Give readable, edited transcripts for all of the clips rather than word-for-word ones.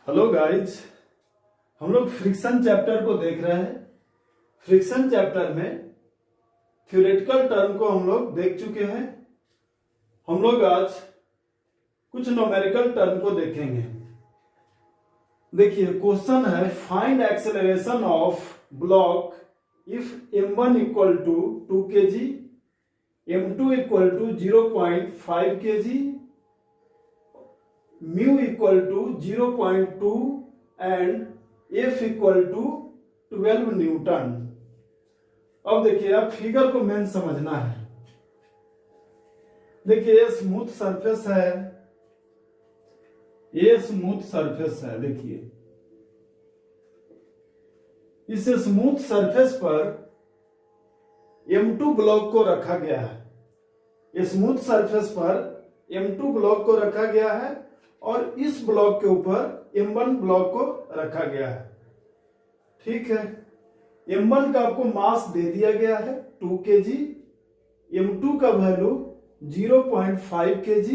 Hello guys, हम लोग friction chapter को देख रहे हैं। फ्रिक्शन चैप्टर में थ्योरेटिकल टर्म को हम लोग देख चुके हैं। हम लोग आज कुछ न्यूमेरिकल टर्म को देखेंगे। देखिए, क्वेश्चन है find acceleration of block if m1 equal to 2 kg, m2 equal to 0.5 kg, mu equal to 0.2 and f equal to 12 newton. अब देखिए, आप फिगर को मेन समझना है। देखिए, ये स्मूथ सरफेस है, ये स्मूथ सरफेस है। देखिए, इस स्मूथ सरफेस पर m2 ब्लॉक को रखा गया है। स्मूथ सरफेस पर m2 ब्लॉक को रखा गया है और इस ब्लॉक के ऊपर m1 ब्लॉक को रखा गया है। ठीक है, m1 का आपको मास दे दिया गया है 2 kg, m2 का वैल्यू 0.5 kg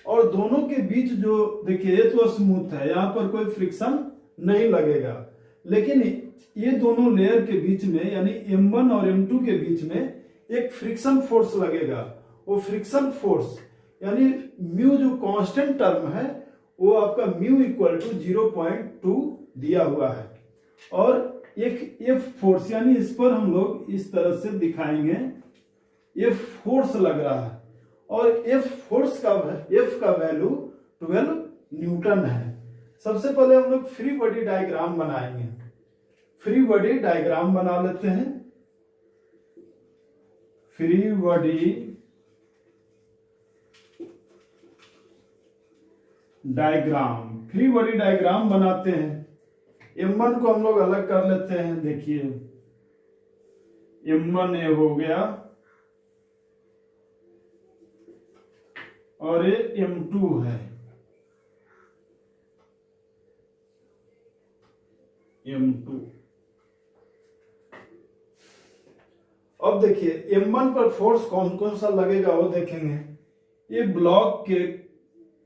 और दोनों के बीच जो देखिए, ये तो स्मूथ है, यहां पर कोई फ्रिक्शन नहीं लगेगा, लेकिन ये दोनों लेयर के बीच में यानी m1 और m2 के बीच में एक फ्रिक्शन फोर्स लगेगा। वो फ्रिक्शन फोर्स यानी म्यू जो कांस्टेंट टर्म है वो आपका म्यू इक्वल टू 0.2 दिया हुआ है और एक एफ फोर्स यानी इस पर हम लोग इस तरह से दिखाएंगे, एफ फोर्स लग रहा है और एफ फोर्स का एफ का वैल्यू 12 न्यूटन है। सबसे पहले हम लोग फ्री बॉडी डायग्राम बनाएंगे। फ्री बॉडी डायग्राम बना लेते हैं। Free body diagram, free body diagram बनाते हैं। m1 को हम लोग अलग कर लेते हैं। देखिए, m1 ये हो गया और ये m2 है, m2। अब देखिए, m1 पर फोर्स कौन कौन सा लगेगा वो देखेंगे। ये ब्लॉक के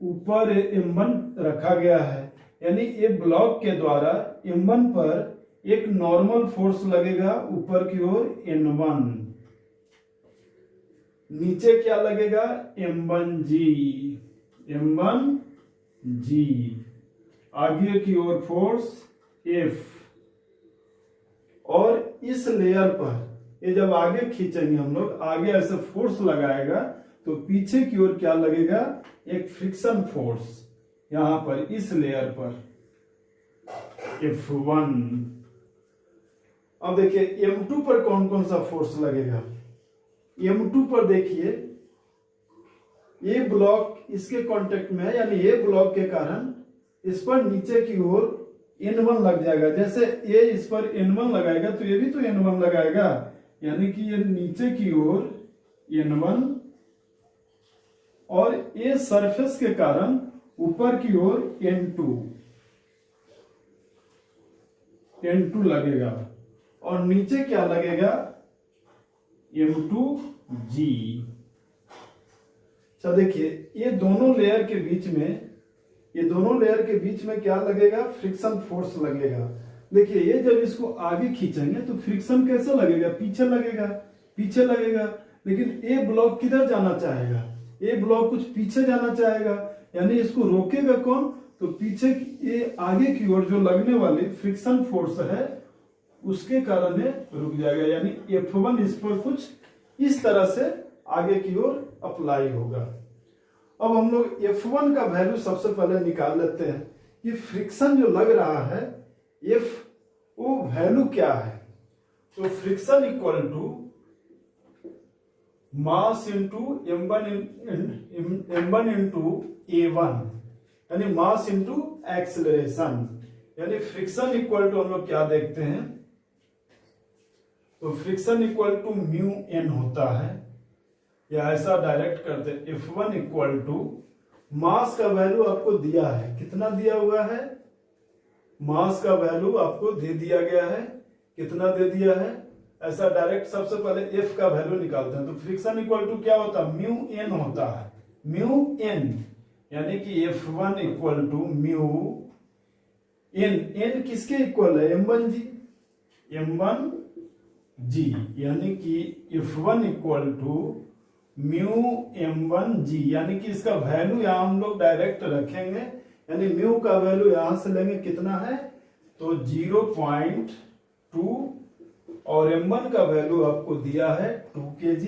ऊपर m1 रखा गया है, यानी ये ब्लॉक के द्वारा m1 पर एक नॉर्मल फोर्स लगेगा ऊपर की ओर n1, नीचे क्या लगेगा m1g, m1g, आगे की ओर फोर्स f और इस लेयर पर ये जब आगे खींचेंगे हम लोग, आगे ऐसे फोर्स लगाएगा तो पीछे की ओर क्या लगेगा, एक फ्रिक्शन फोर्स यहां पर इस लेयर पर F1। अब देखिए, M2 पर कौन कौन सा फोर्स लगेगा। M2 पर देखिए, ये ब्लॉक इसके कांटेक्ट में है, यानी ये ब्लॉक के कारण इस पर नीचे की ओर N1 लग जाएगा। जैसे ये इस पर N1 लगाएगा तो ये भी तो N1 लगाएगा, यानी कि ये नीचे की ओर N1 और ये सरफेस के कारण ऊपर की ओर N2 लगेगा और नीचे क्या लगेगा, M2G। अच्छा देखिए, ये दोनों लेयर के बीच में, ये दोनों लेयर के बीच में क्या लगेगा, फ्रिक्शन फोर्स लगेगा। देखिए, ये जब इसको आगे खींचेंगे तो फ्रिक्शन कैसे लगेगा, पीछे लगेगा, पीछे लगेगा। लेकिन ये ब्लॉक किधर जाना चाहेगा, ये ब्लॉक कुछ पीछे जाना चाहेगा, यानी इसको रोकेगा कौन, तो पीछे ये आगे की ओर जो लगने वाली फ्रिक्शन फोर्स है उसके कारण ये रुक जाएगा, यानी F1 इस पर कुछ इस तरह से आगे की ओर अप्लाई होगा। अब हम लोग F1 का वैल्यू सबसे पहले निकाल लेते हैं कि फ्रिक्शन जो लग रहा है F, वो वैल्यू क्या है। तो friction equal to mass into m1 into a1, यानी मास इंटू एक्सेलरेशन, यानी फ्रिक्शन इक्वल टू हम लोग क्या देखते हैं, तो friction equal to mu n होता है, या ऐसा डायरेक्ट करते हैं F1 इक्वल टू मास का वैल्यू आपको दिया है, कितना दिया हुआ है, मास का वैल्यू आपको दे दिया गया है, कितना दे दिया है, ऐसा डायरेक्ट सबसे पहले F का वैल्यू निकालते हैं। तो फ्रिक्शन इक्वल टू क्या होता है, म्यू n होता है, म्यू n, यानी कि F1 equal to mu N, N किसके इक्वल है? m1g, m1g, यानी कि F1 equal to mu m1g, यानी कि इसका वैल्यू यहां हम लोग डायरेक्ट रखेंगे, यानी म्यू का वैल्यू यहां से लेंगे, कितना है? तो 0.2, और m1 का वैल्यू आपको दिया है 2 kg,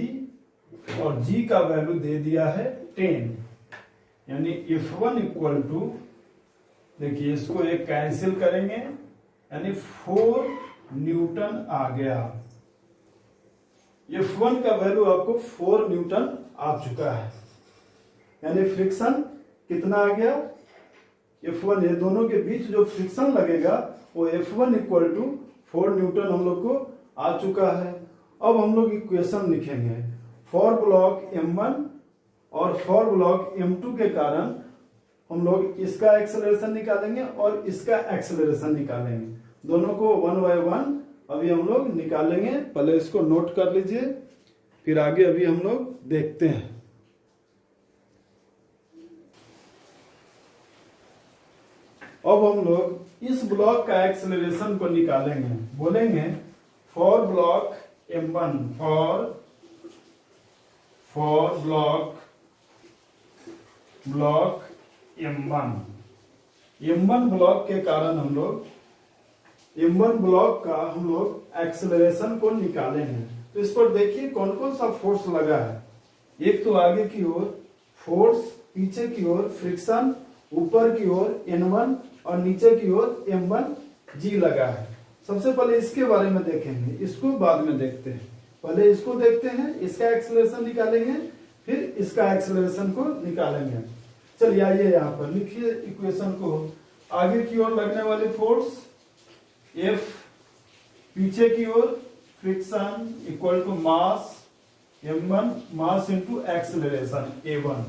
और g का वैल्यू दे दिया है 10, यानी F1 इक्वल टू, देखिए इसको एक कैंसिल करेंगे, यानी 4 न्यूटन आ गया। F1 का वैल्यू आपको 4 न्यूटन आ चुका है, यानी फ्रिक्शन कितना आ गया? F1, ये दोनों के बीच जो फ्रिक्शन लगेगा वो F1 इक्वल टू 4 न्यूटन हम लोग को आ चुका है। अब हम लोग इक्वेशन लिखेंगे फॉर ब्लॉक M1 और फॉर ब्लॉक M2 के कारण हम लोग इसका एक्सेलरेशन निकालेंगे और इसका एक्सेलरेशन निकालेंगे, दोनों को 1 बाय 1 अभी हम लोग निकालेंगे। पहले इसको नोट कर लीजिए, फिर आगे अभी हम लोग देखते हैं। अब हम लोग इस ब्लॉक का एक्सेलरेशन को निकालेंगे, बोलेंगे for block M1, for block M1 block के कारण हम लोग M1 ब्लॉक का हम लोग एक्सेलरेशन को निकालेंगे। तो इस पर देखिए कौन कौन सा फोर्स लगा है। एक तो आगे की ओर फोर्स, पीछे की ओर फ्रिक्शन, ऊपर की ओर N1 और नीचे की ओर M1G लगा है। सबसे पहले इसके बारे में देखेंगे, इसको बाद में देखते हैं। पहले इसको देखते हैं, इसका एक्सेलरेशन निकालेंगे, फिर इसका एक्सेलरेशन को निकालेंगे। चलिए आइए यहाँ पर लिखिए इक्वेशन को। आगे की ओर लगने वाली फोर्स F, पीछे की ओर friction equal to mass M1, mass into acceleration A1,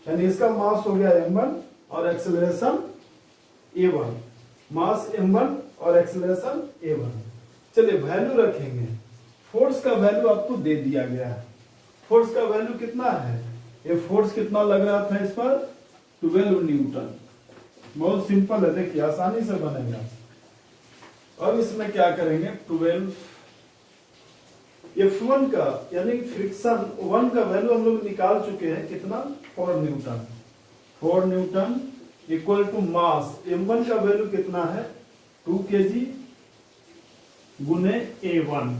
यानी इसका मास हो गया M1 और एक्सेलरेशन A1, मास M1 और एक्सेलरेशन A1। चलिए वैल्यू रखेंगे। फोर्स का वैल्यू आपको दे दिया गया है। फोर्स का वैल्यू कितना है? ये फोर्स कितना लग रहा था इस पर? 12 न्यूटन। बहुत सिंपल है, देखिए आसानी से बनेगा। अब इसमें क्या करेंगे, 12 F1 का यानी फ्रिक्शन 1 का वैल्यू हम लोग निकाल चुके हैं, कितना? 4 newton. 4 newton equal to mass M1 का वैल्यू कितना है? 2 kg गुने A1।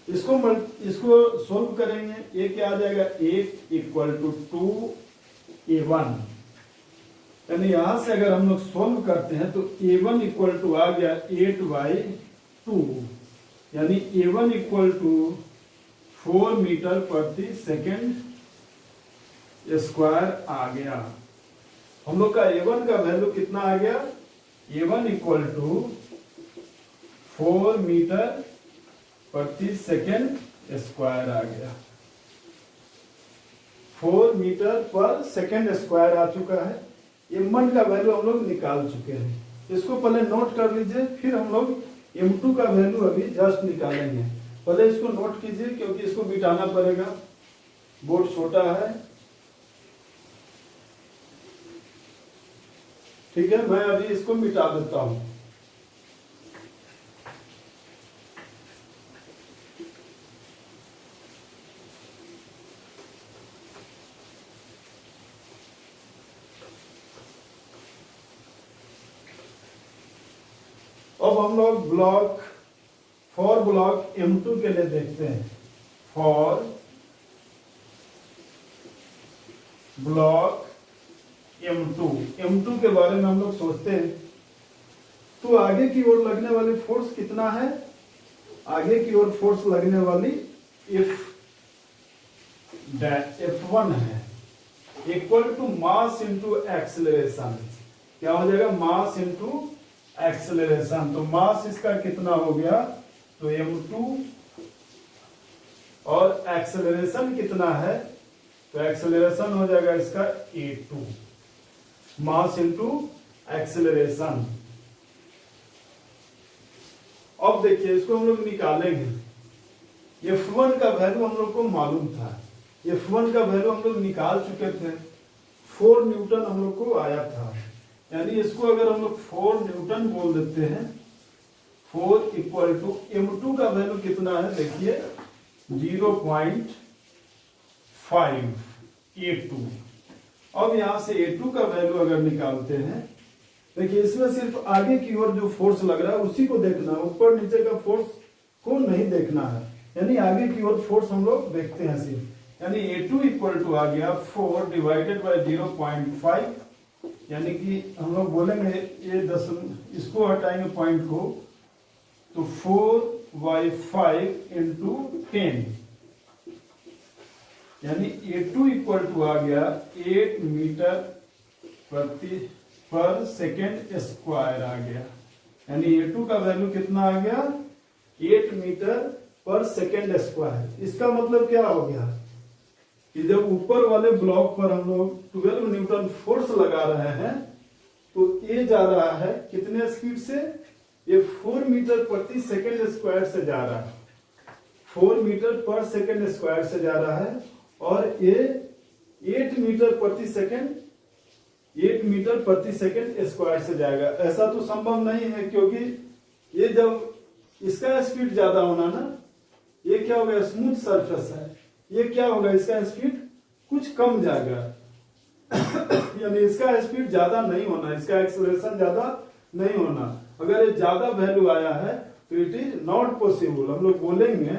इसको सोल्व करेंगे, ये क्या आ जाएगा? 8 इक्वल टू 2A1, यानी यहां से अगर हम लोग सोल्व करते हैं तो A1 इक्वल टू आ गया 8/2, यानी A1 इक्वल टू 4 मीटर प्रति सेकेंड स्क्वायर आ गया। हम लोग का A1 का वैल्यू कितना आ गया? A1 इक्वल टू 4 मीटर प्रति सेकेंड स्क्वायर आ गया। 4 मीटर पर सेकेंड स्क्वायर आ चुका है। M1 का वैल्यू हम लोग निकाल चुके हैं। इसको पहले नोट कर लीजिए, फिर हम लोग M2 का वैल्यू अभी जस्ट निकालेंगे। पहले इसको नोट कीजिए क्योंकि इसको मिटाना पड़ेगा, बोर्ड छोटा है। ठीक है, मैं अभी इसको मिटा देता हूं। अब हम लोग फॉर ब्लॉक M2 के लिए देखते हैं। फॉर ब्लॉक M2 के बारे में हम लोग सोचते हैं। तो आगे की ओर लगने वाली फोर्स कितना है? आगे की ओर फोर्स लगने वाली F1 है, equal to mass into acceleration. क्या हो जाएगा? Mass into acceleration. तो मास इसका कितना हो गया? तो M2, और एक्सेलरेशन कितना है? तो एक्सेलरेशन हो जाएगा इसका A2, मास इंटू एक्सेलरेशन। अब देखिए इसको हम लोग निकालेंगे। F1 का वैल्यू हम लोग को मालूम था, F1 का वैल्यू हम लोग निकाल चुके थे, 4 न्यूटन हम लोग को आया था। यानी इसको अगर हम लोग 4 न्यूटन बोल देते हैं, 4 इक्वल टू m2 का वैल्यू कितना है देखिए 0.5A2। अब यहां से A2 का वैल्यू अगर निकालते हैं, देखिए इसमें सिर्फ आगे की ओर जो फोर्स लग रहा है उसी को देखना है, ऊपर नीचे का फोर्स को नहीं देखना है। यानी आगे की ओर फोर्स हम लोग देखते हैं सिर्फ, यानी A2 इक्वल टू आ गया 4 डिवाइडेड बाय 0.5, यानी कि हम लोग बोलेंगे ये इसको हटाएंगे पॉइंट को, तो 4/5 इंटू 10, यानी A2 इक्वल टू आ गया 8 मीटर पर सेकेंड स्क्वायर आ गया। यानी A2 का वैल्यू कितना आ गया 8 मीटर पर सेकेंड स्क्वायर। इसका मतलब क्या हो गया कि जब ऊपर वाले ब्लॉक पर हम लोग 12 न्यूटन फोर्स लगा रहे हैं तो ये जा रहा है कितने स्पीड से, ये 4 मीटर प्रति सेकेंड स्क्वायर से जा रहा है, 4 मीटर पर सेकेंड स्क्वायर से जा रहा है, और ये 8 मीटर प्रति सेकेंड स्क्वायर से जाएगा। ऐसा तो संभव नहीं है, क्योंकि ये जब इसका स्पीड ज्यादा होना ना, ये क्या होगा स्मूथ सरफेस है, ये क्या होगा इसका स्पीड कुछ कम जाएगा। यानी इसका स्पीड ज्यादा नहीं होना, इसका एक्सेलरेशन ज्यादा नहीं होना। अगर ये ज्यादा वैल्यू आया है तो इट इज नॉट पॉसिबल। हम लोग बोलेंगे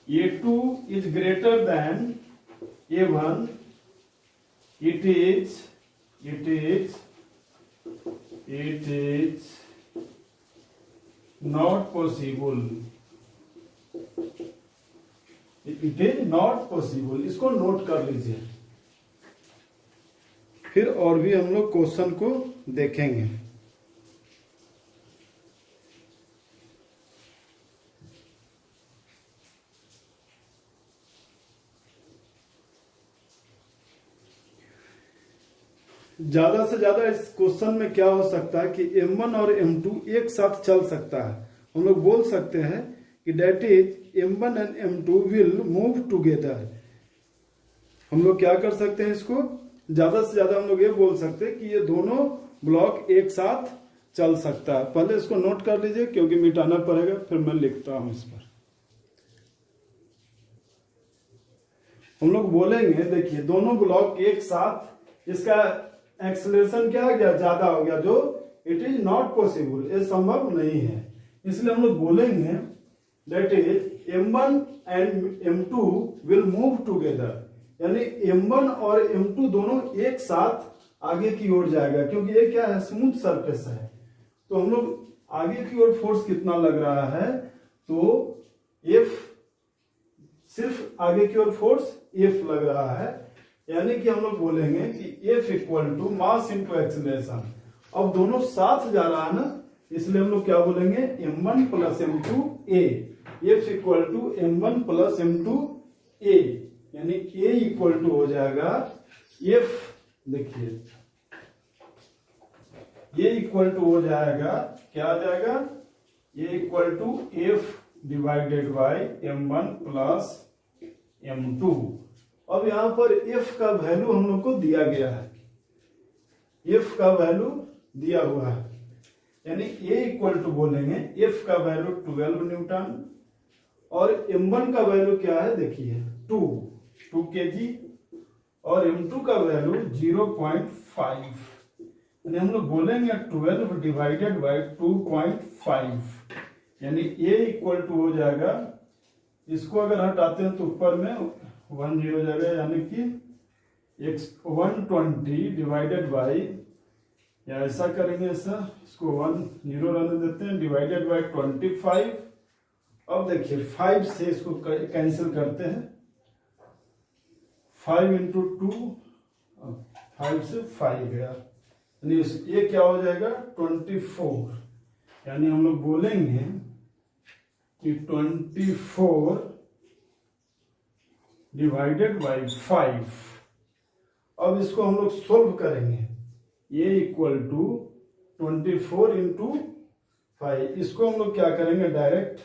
A2 is greater than A1, it is not possible, it is not possible। इसको नोट कर लीजिए, फिर और भी हम लोग क्वेश्चन को देखेंगे। ज्यादा से ज्यादा इस क्वेश्चन में क्या हो सकता है कि M1 और M2 एक साथ चल सकता है। हम लोग बोल सकते हैं कि that is M1 and M2 will move together. हम लोग क्या कर सकते हैं, इसको ज्यादा से ज्यादा हम लोग ये बोल सकते हैं कि ये दोनों ब्लॉक एक साथ चल सकता है। पहले इसको नोट कर लीजिए क्योंकि मिटाना पड़ेगा, फिर मैं लिखता हूं इस पर। हम लोग बोलेंगे देखिए दोनों ब्लॉक एक साथ, इसका एक्सेलरेशन क्या हो गया ज्यादा हो गया, जो इट इज नॉट पॉसिबल, ये संभव नहीं है। इसलिए हम लोग बोलेंगे that is M1 and M2 will move together, यानी M1 और M2 दोनों एक साथ आगे की ओर जाएगा, क्योंकि ये क्या है स्मूथ सरफेस है। तो हम लोग आगे की ओर फोर्स कितना लग रहा है, तो F, सिर्फ आगे की ओर फोर्स F लग रहा है, यानी कि हम लोग बोलेंगे कि F equal to mass into acceleration. अब दोनों साथ जा रहा है ना, इसलिए हम लोग क्या बोलेंगे M1 plus M2A, F equal to M1 plus M2A, यानी A इक्वल टू हो जाएगा F, देखिए ये इक्वल टू हो जाएगा, क्या आ जाएगा, ये equal to F divided by M1 plus M2। अब यहां पर F का वैल्यू हम लोग को दिया गया है, F का वैल्यू दिया हुआ है, यानी A इक्वल टू बोलेंगे F का वैल्यू 12 न्यूटन, और M1 का वैल्यू क्या है देखिए 2 kg, और M2 का वैल्यू 0.5, यानी हम लोग बोलेंगे 12 डिवाइडेड बाय 2.5, यानी A इक्वल टू हो जाएगा, इसको अगर हटाते हैं तो ऊपर में 1 0 जाएगा, यानी कि 120 डिवाइडेड बाई, या ऐसा करेंगे ऐसा, इसको 1 0 रहने देते हैं, डिवाइडेड बाय 25। अब देखिए 5 से इसको कैंसिल करते हैं, 5 इंटू 2, 5 से 5 गया, यानी ये क्या हो जाएगा 24, यानी हम लोग बोलेंगे कि 24 डिवाइडेड बाई 5। अब इसको हम लोग सोल्व करेंगे, ये इक्वल टू 24 इंटू 5, इसको हम लोग क्या करेंगे डायरेक्ट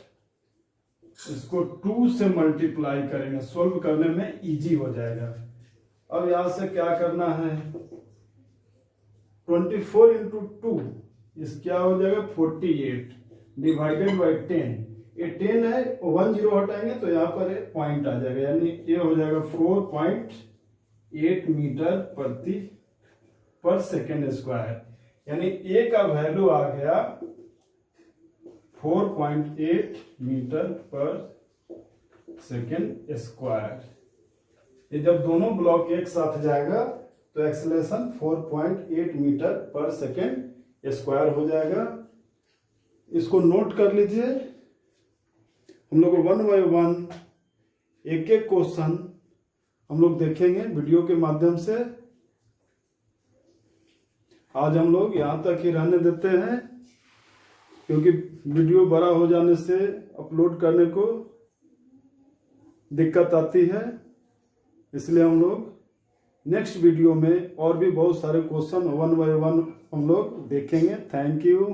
इसको 2 से मल्टीप्लाई करेंगे, सोल्व करने में इजी हो जाएगा। अब यहां से क्या करना है, 24 इंटू 2 इस क्या हो जाएगा 48 डिवाइडेड बाई 10। ये 10 है, 1 0 हटाएंगे तो यहाँ पर पॉइंट आ जाएगा, यानी ये हो जाएगा 4.8 मीटर पर सेकेंड स्क्वायर। यानी ए का वैल्यू आ गया 4.8 मीटर पर सेकेंड स्क्वायर। ये जब दोनों ब्लॉक एक साथ जाएगा तो एक्सेलरेशन 4.8 मीटर पर सेकेंड स्क्वायर हो जाएगा। इसको नोट कर लीजिए। हम लोग 1 बाय 1 एक एक क्वेश्चन हम लोग देखेंगे वीडियो के माध्यम से। आज हम लोग यहाँ तक ही रहने देते हैं, क्योंकि वीडियो बड़ा हो जाने से अपलोड करने को दिक्कत आती है। इसलिए हम लोग नेक्स्ट वीडियो में और भी बहुत सारे क्वेश्चन 1 बाय 1 हम लोग देखेंगे। Thank you.